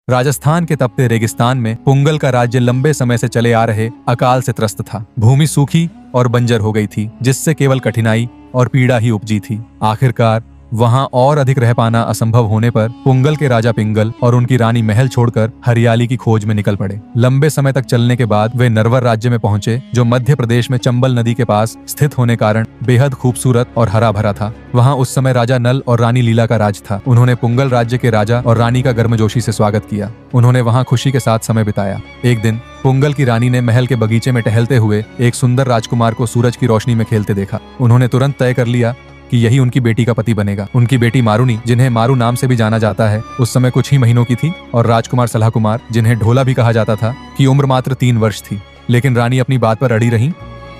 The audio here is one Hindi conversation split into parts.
राजस्थान के तपते रेगिस्तान में पुंगल का राज्य लंबे समय से चले आ रहे अकाल से त्रस्त था। भूमि सूखी और बंजर हो गई थी, जिससे केवल कठिनाई और पीड़ा ही उपजी थी। आखिरकार वहां और अधिक रह पाना असंभव होने पर पुंगल के राजा पिंगल और उनकी रानी महल छोड़कर हरियाली की खोज में निकल पड़े। लंबे समय तक चलने के बाद वे नरवर राज्य में पहुंचे, जो मध्य प्रदेश में चंबल नदी के पास स्थित होने कारण बेहद खूबसूरत और हरा भरा था। वहां उस समय राजा नल और रानी लीला का राज था। उन्होंने पुंगल राज्य के राजा और रानी का गर्मजोशी से स्वागत किया। उन्होंने वहां खुशी के साथ समय बिताया। एक दिन पुंगल की रानी ने महल के बगीचे में टहलते हुए एक सुंदर राजकुमार को सूरज की रोशनी में खेलते देखा। उन्होंने तुरंत तय कर लिया कि यही उनकी बेटी का पति बनेगा। उनकी बेटी मारुनी, जिन्हें मारू नाम से भी जाना जाता है, उस समय कुछ ही महीनों की थी, और राजकुमार सलाह कुमार, जिन्हें ढोला भी कहा जाता था, की उम्र मात्र 3 वर्ष थी। लेकिन रानी अपनी बात पर अड़ी रही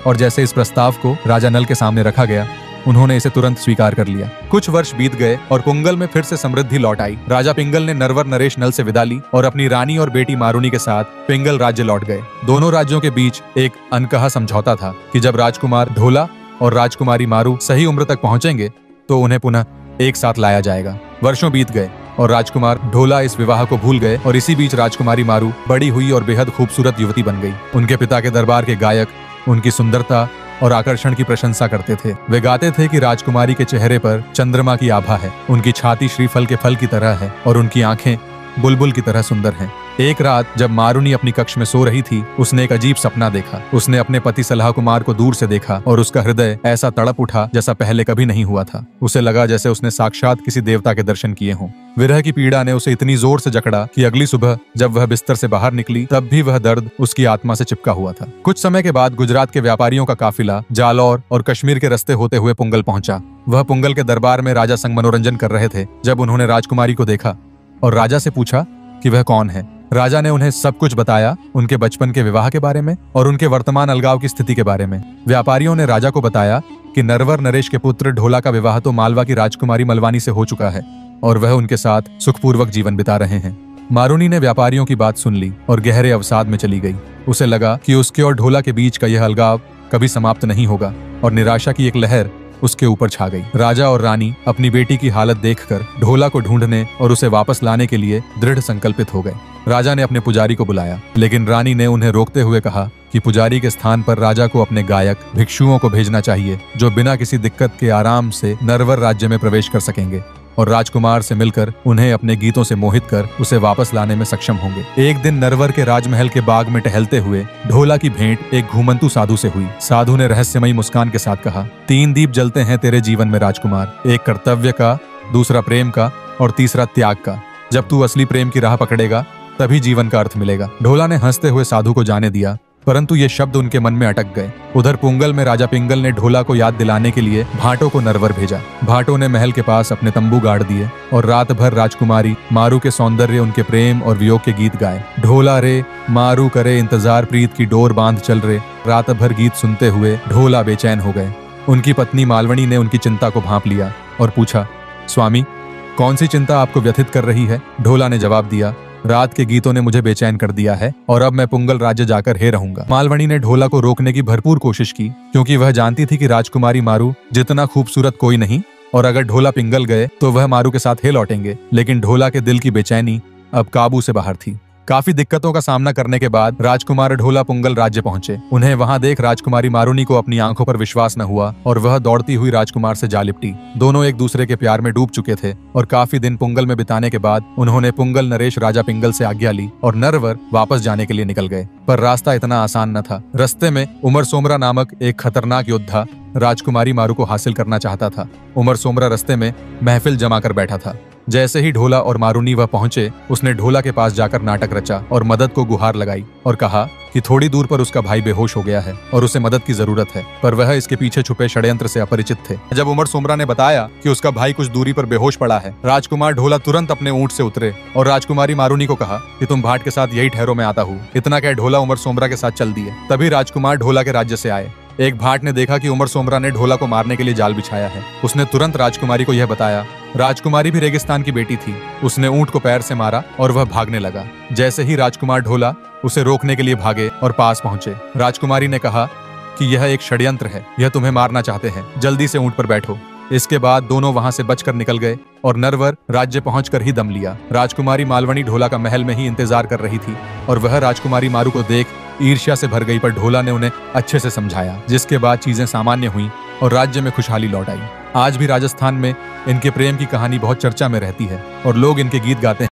और जैसे इस प्रस्ताव को राजा नल के सामने रखा गया, उन्होंने इसे तुरंत स्वीकार कर लिया। कुछ वर्ष बीत गए और पुंगल में फिर से समृद्धि लौट आई। राजा पिंगल ने नरवर नरेश नल से विदा ली और अपनी रानी और बेटी मारुनी के साथ पिंगल राज्य लौट गए। दोनों राज्यों के बीच एक अनकहा समझौता था कि जब राजकुमार ढोला और राजकुमारी मारू सही उम्र तक पहुंचेंगे तो उन्हें पुनः एक साथ लाया जाएगा। वर्षों बीत गए और राजकुमार ढोला इस विवाह को भूल गए और इसी बीच राजकुमारी मारू बड़ी हुई और बेहद खूबसूरत युवती बन गई। उनके पिता के दरबार के गायक उनकी सुंदरता और आकर्षण की प्रशंसा करते थे। वे गाते थे कि राजकुमारी के चेहरे पर चंद्रमा की आभा है, उनकी छाती श्रीफल के फल की तरह है और उनकी आंखें बुलबुल की तरह सुंदर हैं। एक रात जब मारुनी अपनी कक्ष में सो रही थी, उसने एक अजीब सपना देखा। उसने अपने पति सलाह कुमार को दूर से देखा और उसका हृदय ऐसा तड़प उठा जैसा पहले कभी नहीं हुआ था। उसे लगा जैसे उसने साक्षात किसी देवता के दर्शन किए हों। विरह की पीड़ा ने उसे इतनी जोर से जकड़ा कि अगली सुबह जब वह बिस्तर से बाहर निकली, तब भी वह दर्द उसकी आत्मा से चिपका हुआ था। कुछ समय के बाद गुजरात के व्यापारियों का काफिला जालौर और कश्मीर के रास्ते होते हुए पुंगल पहुंचा। वह पुंगल के दरबार में राजा संग मनोरंजन कर रहे थे जब उन्होंने राजकुमारी को देखा और राजा से पूछा कि वह कौन है। राजा ने उन्हें सब कुछ बताया, उनके बचपन के विवाह के बारे में और उनके वर्तमान अलगाव की स्थिति के बारे में। व्यापारियों ने राजा को बताया कि नरवर नरेश के पुत्र ढोला का विवाह तो मालवा की राजकुमारी मलवानी से हो चुका है और वह उनके साथ सुखपूर्वक जीवन बिता रहे हैं। मारुनी ने व्यापारियों की बात सुन ली और गहरे अवसाद में चली गई। उसे लगा कि उसके और ढोला के बीच का यह अलगाव कभी समाप्त नहीं होगा और निराशा की एक लहर उसके ऊपर छा गई। राजा और रानी अपनी बेटी की हालत देखकर ढोला को ढूंढने और उसे वापस लाने के लिए दृढ़ संकल्पित हो गए। राजा ने अपने पुजारी को बुलाया, लेकिन रानी ने उन्हें रोकते हुए कहा कि पुजारी के स्थान पर राजा को अपने गायक भिक्षुओं को भेजना चाहिए, जो बिना किसी दिक्कत के आराम से नरवर राज्य में प्रवेश कर सकेंगे और राजकुमार से मिलकर उन्हें अपने गीतों से मोहित कर उसे वापस लाने में सक्षम होंगे। एक दिन नरवर के राजमहल के बाग में टहलते हुए ढोला की भेंट एक घूमंतु साधु से हुई। साधु ने रहस्यमयी मुस्कान के साथ कहा, 3 दीप जलते हैं तेरे जीवन में राजकुमार, एक कर्तव्य का, दूसरा प्रेम का और तीसरा त्याग का। जब तू असली प्रेम की राह पकड़ेगा तभी जीवन का अर्थ मिलेगा। ढोला ने हंसते हुए साधु को जाने दिया, परंतु ये शब्द उनके मन में अटक गए। उधर पुंगल में राजा पिंगल ने ढोला को याद दिलाने के लिए भाटों को नरवर भेजा। भाटों ने महल के पास अपने तंबू गाड़ दिए और रात भर राजकुमारी मारू के सौंदर्य, उनके प्रेम और वियोग के गीत गाए। ढोला रे मारू करे इंतजार, प्रीत की डोर बांध चल रे। रात भर गीत सुनते हुए ढोला बेचैन हो गए। उनकी पत्नी मालवणी ने उनकी चिंता को भांप लिया और पूछा, स्वामी, कौन सी चिंता आपको व्यथित कर रही है? ढोला ने जवाब दिया, रात के गीतों ने मुझे बेचैन कर दिया है और अब मैं पुंगल राज्य जाकर हे रहूंगा। मालवणी ने ढोला को रोकने की भरपूर कोशिश की, क्योंकि वह जानती थी कि राजकुमारी मारू जितना खूबसूरत कोई नहीं और अगर ढोला पिंगल गए तो वह मारू के साथ हे लौटेंगे। लेकिन ढोला के दिल की बेचैनी अब काबू से बाहर थी। काफी दिक्कतों का सामना करने के बाद राजकुमार ढोला पुंगल राज्य पहुंचे। उन्हें वहां देख राजकुमारी मारुनी को अपनी आंखों पर विश्वास न हुआ और वह दौड़ती हुई राजकुमार से जा लिपटी। दोनों एक दूसरे के प्यार में डूब चुके थे और काफी दिन पुंगल में बिताने के बाद उन्होंने पुंगल नरेश राजा पिंगल से आज्ञा ली और नरवर वापस जाने के लिए निकल गए। पर रास्ता इतना आसान न था। रास्ते में उमर सोमरा नामक एक खतरनाक योद्धा राजकुमारी मारू को हासिल करना चाहता था। उमर सोमरा रास्ते में महफिल जमा कर बैठा था। जैसे ही ढोला और मारुनी वह पहुंचे, उसने ढोला के पास जाकर नाटक रचा और मदद को गुहार लगाई और कहा कि थोड़ी दूर पर उसका भाई बेहोश हो गया है और उसे मदद की जरूरत है, पर वह इसके पीछे छुपे षड्यंत्र से अपरिचित थे। जब उमर सोमरा ने बताया कि उसका भाई कुछ दूरी पर बेहोश पड़ा है, राजकुमार ढोला तुरंत अपने ऊंट से उतरे और राजकुमारी मारुनी को कहा कि तुम भाट के साथ यही ठहरो, मैं आता हूँ। इतना कह ढोला उमर सोमरा के साथ चल दिए। तभी राजकुमार ढोला के राज्य से आए। एक भाट ने देखा कि उमर सोमरा ने ढोला को मारने के लिए जाल बिछाया है। उसने तुरंत राजकुमारी को यह बताया। राजकुमारी भी रेगिस्तान की बेटी थी। उसने ऊंट को पैर से मारा और वह भागने लगा। जैसे ही राजकुमार ढोला उसे रोकने के लिए भागे और पास पहुंचे, राजकुमारी ने कहा कि यह एक षड्यंत्र है, यह तुम्हें मारना चाहते हैं, जल्दी से ऊंट पर बैठो। इसके बाद दोनों वहां से बचकर निकल गए और नरवर राज्य पहुंचकर ही दम लिया। राजकुमारी मालवनी ढोला का महल में ही इंतजार कर रही थी और वह राजकुमारी मारू को देख ईर्ष्या से भर गई, पर ढोला ने उन्हें अच्छे से समझाया, जिसके बाद चीजें सामान्य हुई और राज्य में खुशहाली लौट आई। आज भी राजस्थान में इनके प्रेम की कहानी बहुत चर्चा में रहती है और लोग इनके गीत गाते हैं।